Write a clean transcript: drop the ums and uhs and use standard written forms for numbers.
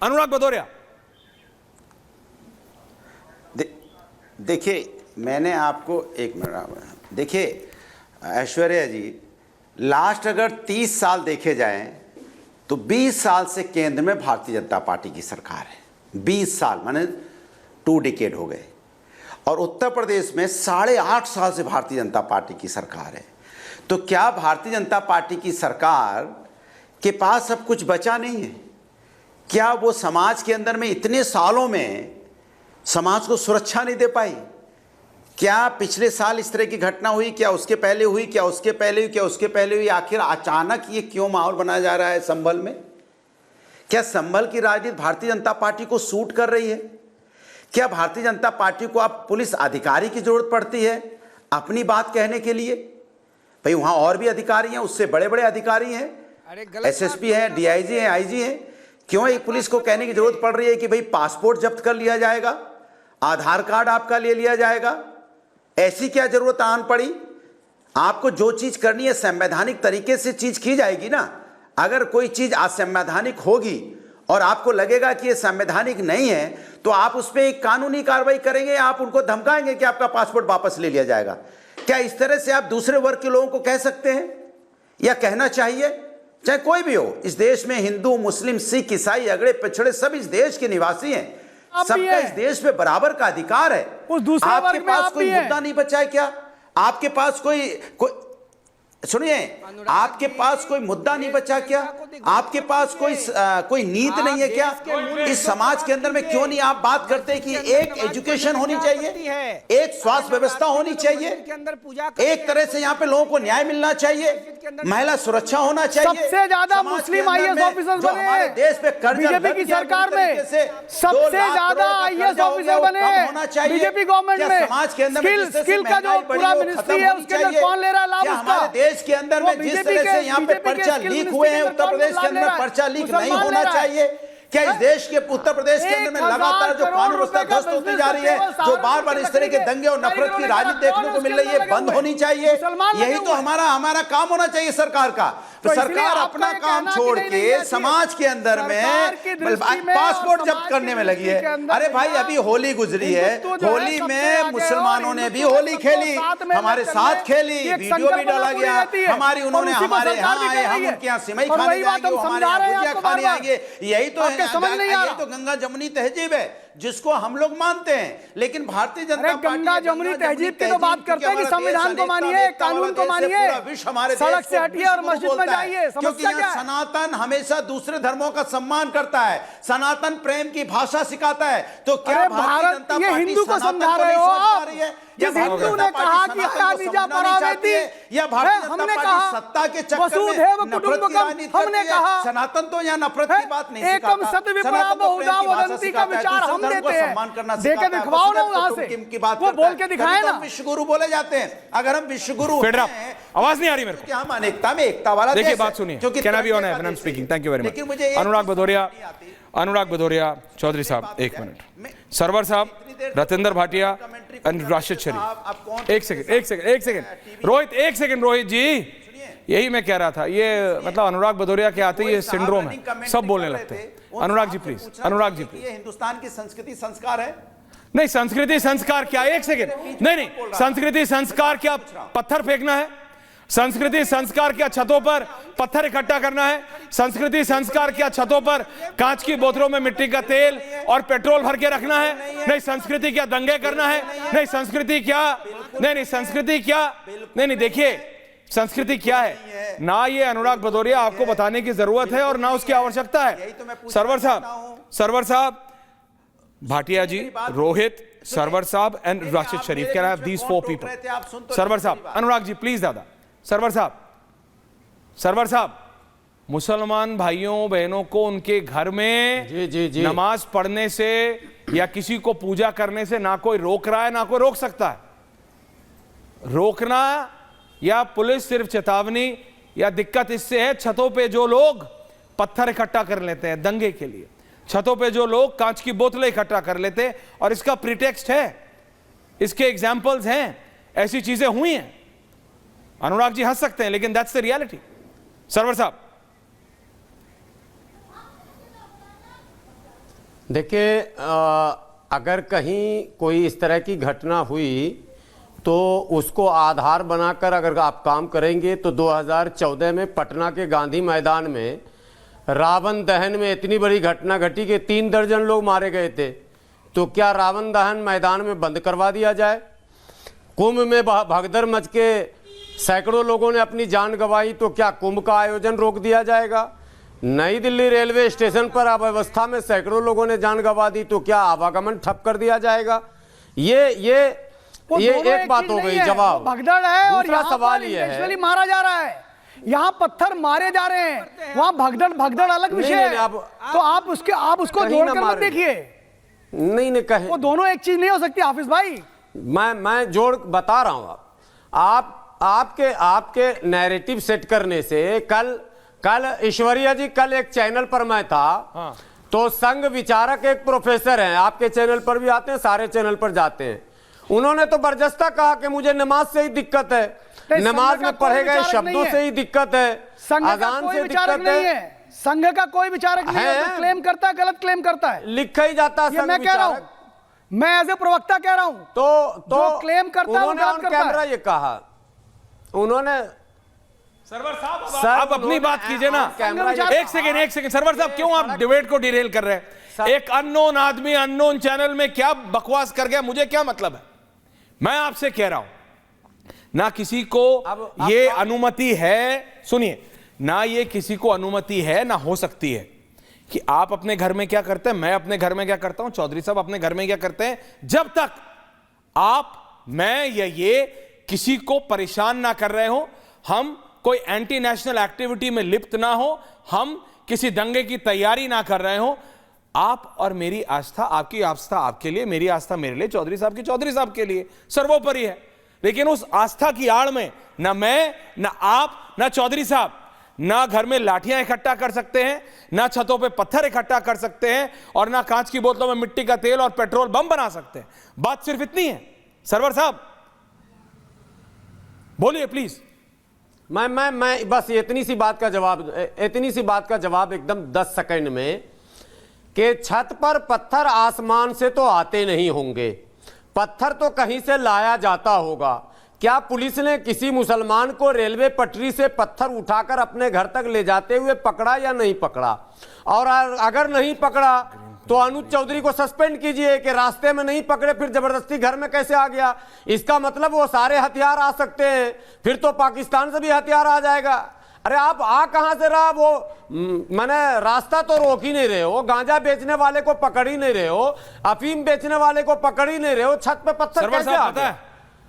अनुराग भदौरिया। देखिए, मैंने आपको एक मिनट, देखिए ऐश्वर्या जी, लास्ट अगर 30 साल देखे जाएं तो 20 साल से केंद्र में भारतीय जनता पार्टी की सरकार है। 20 साल माने 2 डिकेड हो गए। और उत्तर प्रदेश में 8.5 साल से भारतीय जनता पार्टी की सरकार है। तो क्या भारतीय जनता पार्टी की सरकार के पास अब कुछ बचा नहीं है? क्या वो समाज के अंदर में इतने सालों में समाज को सुरक्षा नहीं दे पाई? क्या पिछले साल इस तरह की घटना हुई? क्या उसके पहले हुई? क्या उसके पहले हुई? क्या उसके पहले हुई? आखिर अचानक ये क्यों माहौल बनाया जा रहा है संभल में? क्या संभल की राजनीति भारतीय जनता पार्टी को सूट कर रही है? क्या भारतीय जनता पार्टी को अब पुलिस अधिकारी की जरूरत पड़ती है अपनी बात कहने के लिए? भाई वहां और भी अधिकारी हैं, उससे बड़े बड़े अधिकारी हैं, एसएसपी हैं, डीआईजी हैं, आईजी हैं। क्यों एक पुलिस को कहने की जरूरत पड़ रही है कि भाई पासपोर्ट जब्त कर लिया जाएगा, आधार कार्ड आपका ले लिया जाएगा? ऐसी क्या जरूरत आन पड़ी? आपको जो चीज करनी है संवैधानिक तरीके से चीज की जाएगी ना। अगर कोई चीज असंवैधानिक होगी और आपको लगेगा कि ये संवैधानिक नहीं है तो आप उस पर एक कानूनी कार्रवाई करेंगे, आप उनको धमकाएंगे कि आपका पासपोर्ट वापस ले लिया जाएगा। क्या इस तरह से आप दूसरे वर्ग के लोगों को कह सकते हैं या कहना चाहिए? चाहे कोई भी हो, इस देश में हिंदू, मुस्लिम, सिख, ईसाई, अगड़े पिछड़े सब इस देश के निवासी हैं। सबका इस देश पे बराबर का अधिकार है। आपके पास कोई मुद्दा नहीं बचा है क्या? आपके पास कोई सुनिए, आपके पास कोई मुद्दा नहीं बचा क्या? आपके पास कोई नीति नहीं है क्या? इस समाज के अंदर में क्यों नहीं आप बात करते कि एक एजुकेशन होनी चाहिए, एक स्वास्थ्य व्यवस्था होनी चाहिए, एक तरह से यहाँ पे लोगों को न्याय मिलना चाहिए, महिला सुरक्षा होना चाहिए। सबसे ज्यादा मुस्लिम आईएएस ऑफिसर बने हमारे देश पे बीजेपी की सरकार में, सबसे ज्यादा आईएएस ऑफिसर बने बीजेपी गवर्नमेंट में। समाज के अंदर स्किल का जो पूरा मिनिस्ट्री है उसके अंदर कौन ले रहा है लाभ उसका? देश के अंदर में जिस तरह से यहाँ पे पर्चा लीक हुए हैं, उत्तर प्रदेश के अंदर में पर्चा लीक नहीं होना चाहिए क्या? इस देश के उत्तर प्रदेश के अंदर में लगातार जो कानून व्यवस्था ध्वस्त होती जा रही है, जो बार बार इस तरह के दंगे और नफरत की राजनीति देखने को मिल रही है, बंद होनी चाहिए। यही तो हमारा काम होना चाहिए सरकार का। तो सरकार अपना काम छोड़ के समाज के अंदर में पासपोर्ट जब्त करने में लगी है। अरे भाई, अभी होली गुजरी है, होली में मुसलमानों ने भी होली खेली, हमारे साथ खेली, वीडियो भी डाला गया हमारी, उन्होंने हमारे यहाँ आए, हम उनके यहाँ सिमई खाने जाएंगे, हमारे यहाँ भुजिया खाने आएंगे। यही तो ये तो गंगा जमुनी तहजीब है जिसको हम लोग मानते हैं। लेकिन भारतीय जनता पार्टी गंगा जमुनी तहजीब की तो बात करते हैं कि संविधान को मानिए, कानून को मानिए, सड़क से हटिए और मस्जिद में जाइए। क्योंकि सनातन हमेशा दूसरे धर्मों का सम्मान करता है, सनातन प्रेम की भाषा सिखाता है। तो क्या भारतीय जनता पार्टी हिंदू को समझा रहे हो आप? जिस हिंदू ने कहा कि हयानिजा परावेती, या भारतीय जनता पार्टी सत्ता के चक्कर में नफरत की राजनीति करती है? सनातन तो यहाँ नफरत की बात नहीं सिखाता। एकम सत्य विपरा बहुधा वदन्ति का विचार हम देते हैं। देके दिखाओ ना वहां से, वो बोल के दिखाए ना। विश्व गुरु बोले जाते हैं। अगर हम विश्व गुरु हैं, आवाज नहीं आ रही मेरे को, हम अनेकता में एकता वाला देखिए बात सुनिए। Can I be on air? I am speaking. Thank you very much. Anurag Bhadauria Chaudhary साहब, एक मिनट। सरवर साहब, रतेंद्र भाटिया एंड राशिद शरीफ, एक सेकंड रोहित, एक सेकंड रोहित जी, यही मैं कह रहा था। ये मतलब अनुराग भदौरिया के आते ही ये सिंड्रोम है, सब बोलने लगते हैं। Anurag ji please, Anurag ji please. ये हिंदुस्तान की संस्कृति संस्कार है। नहीं, संस्कृति संस्कार क्या? एक सेकंड, नहीं, संस्कृति संस्कार क्या पत्थर फेंकना है? संस्कृति संस्कार क्या छतों पर पत्थर इकट्ठा करना है? संस्कृति संस्कार क्या छतों पर कांच की बोतलों में मिट्टी का तेल और पेट्रोल भर के रखना है? नहीं, संस्कृति क्या दंगे करना है? नहीं, संस्कृति क्या, नहीं, संस्कृति क्या, नहीं, देखिए संस्कृति क्या है ना, ये अनुराग भदौरिया आपको बताने की जरूरत है और ना उसकी आवश्यकता है। Sarwar sahab, Bhatia ji, Rohit, Sarwar sahab and Rashid Sharif, can I have these 4 people? Sarwar sahab, Anurag ji please दादा। सरवर साहब, मुसलमान भाइयों बहनों को उनके घर में जी नमाज पढ़ने से या किसी को पूजा करने से ना कोई रोक रहा है ना कोई रोक सकता है। रोकना या पुलिस सिर्फ चेतावनी, या दिक्कत इससे है छतों पे जो लोग पत्थर इकट्ठा कर लेते हैं दंगे के लिए, छतों पे जो लोग कांच की बोतलें इकट्ठा कर लेते हैं, और इसका प्रीटेक्स्ट है, इसके एग्जाम्पल्स हैं, ऐसी चीजें हुई हैं। अनुराग जी हंस सकते हैं लेकिन दैट्स द रियलिटी। सरवर साहब, देखिए, अगर कहीं कोई इस तरह की घटना हुई तो उसको आधार बनाकर अगर आप काम करेंगे तो 2014 में पटना के गांधी मैदान में रावण दहन में इतनी बड़ी घटना घटी कि 3 दर्जन लोग मारे गए थे। तो क्या रावण दहन मैदान में बंद करवा दिया जाए? कुंभ में भगदड़ मच के सैकड़ों लोगों ने अपनी जान गंवाई, तो क्या कुंभ का आयोजन रोक दिया जाएगा? नई दिल्ली रेलवे स्टेशन पर अव्यवस्था में सैकड़ों लोगों ने जान गंवा दी, तो क्या आवागमन ठप कर दिया जाएगा? ये एक बात हो गई। जवाब भगदड़ है और दूसरा सवाल ये है, मारा जा रहा है, यहाँ पत्थर मारे जा रहे हैं, वहाँ भगदड़ अलग विषय है। तो आप उसको जोड़कर मत देखिए। नहीं कहे, वो दोनों एक चीज नहीं हो सकती हाफिज भाई। मैं जोड़ बता रहा हूं। आपके नैरेटिव सेट करने से कल ईश्वरिया जी, कल एक चैनल पर मैं था। हाँ। तो संघ विचारक एक प्रोफेसर हैं, आपके चैनल पर भी आते हैं, सारे चैनल पर जाते हैं। उन्होंने तो बर्जस्ता कहा कि मुझे नमाज से ही दिक्कत है, नमाज में पढ़े गए शब्दों से ही दिक्कत है, अजान से दिक्कत है। संघ का कोई विचारक नहीं है, तो क्लेम करता है, गलत क्लेम करता है, लिखा ही जाता है। मैं कह रहा हूं, मैं एज ए प्रवक्ता कह रहा हूं। तो क्लेम करता है वो गलत करता कैमरा ये कहा उन्होंने। सरवर साहब आप अपनी बात कीजिए ना। एक सेकंड सरवर साहब, क्यों आप डिबेट को डिरेल कर रहे हैं? एक अननोन आदमी अननोन चैनल में क्या बकवास कर गया, मुझे क्या मतलब है? मैं आपसे कह रहा हूं, ना किसी को ये अनुमति है, सुनिए, ना ये किसी को अनुमति है, ना हो सकती है कि आप अपने घर में क्या करते हैं, मैं अपने घर में क्या करता हूं, चौधरी साहब अपने घर में क्या करते हैं, जब तक आप, मैं या ये किसी को परेशान ना कर रहे हो, हम कोई एंटी नेशनल एक्टिविटी में लिप्त ना हो, हम किसी दंगे की तैयारी ना कर रहे हो, आप और मेरी आस्था, आपकी आस्था आपके लिए, मेरी आस्था मेरे लिए, चौधरी साहब की चौधरी साहब के लिए सर्वोपरि है। लेकिन उस आस्था की आड़ में ना मैं, ना आप, ना चौधरी साहब, ना घर में लाठियां इकट्ठा कर सकते हैं, ना छतों पे पत्थर इकट्ठा कर सकते हैं, और ना कांच की बोतलों में मिट्टी का तेल और पेट्रोल बम बना सकते हैं। बात सिर्फ इतनी है। सरवर साहब बोलिए प्लीज। मैं बस इतनी सी बात का जवाब एकदम 10 सेकंड में, कि छत पर पत्थर आसमान से तो आते नहीं होंगे, पत्थर तो कहीं से लाया जाता होगा। क्या पुलिस ने किसी मुसलमान को रेलवे पटरी से पत्थर उठाकर अपने घर तक ले जाते हुए पकड़ा या नहीं पकड़ा? और अगर नहीं पकड़ा तो अनुज चौधरी को सस्पेंड कीजिए कि रास्ते में नहीं पकड़े, फिर जबरदस्ती घर में कैसे आ गया? इसका मतलब वो सारे हथियार आ सकते हैं, फिर तो पाकिस्तान से भी हथियार आ जाएगा। अरे आप आ कहां से रहा? वो मैंने रास्ता तो रोक ही नहीं रहे हो, गांजा बेचने वाले को पकड़ ही नहीं रहे हो, अफीम बेचने वाले को पकड़ ही नहीं रहे हो, छत पे पत्थर कैसे आ गया?